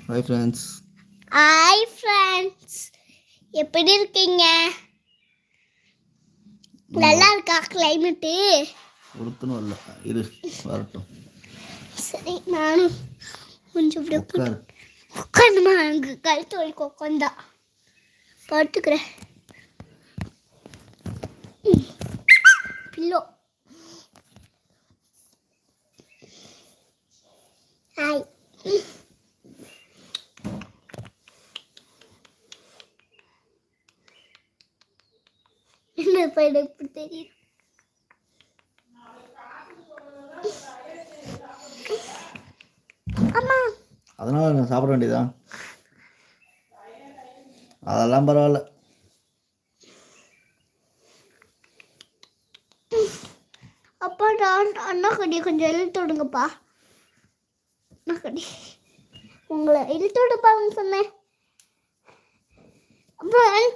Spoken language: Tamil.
Hi friends. ஹாய் ஃப்ரெண்ட்ஸ், எப்படி இருக்கீங்க? நல்லா இருக்கா கிளைமேட்டு? ஒருத்தனும் இல்லை, இரு வரட்டும். சரி, நானும் கொஞ்சம் இப்படி உட்காரு. உட்காந்துமா, அங்கே கழுத்து வலிக்கு உட்காந்தா படுத்துக்கிறேன். பில்லோ. ஹாய். என்ன பையன் எப்படி தெரியுது? அம்மா, அதனால நான் சாப்பிட வேண்டியதான். அதெல்லாம் பரவாயில்ல. அப்பா அண்ணா கடி கொஞ்சம் இழுத்து விடுங்கப்பா. அண்ணா கடி உங்களை இழுத்து விடுப்பான்னு சொன்னேன். அப்புறம்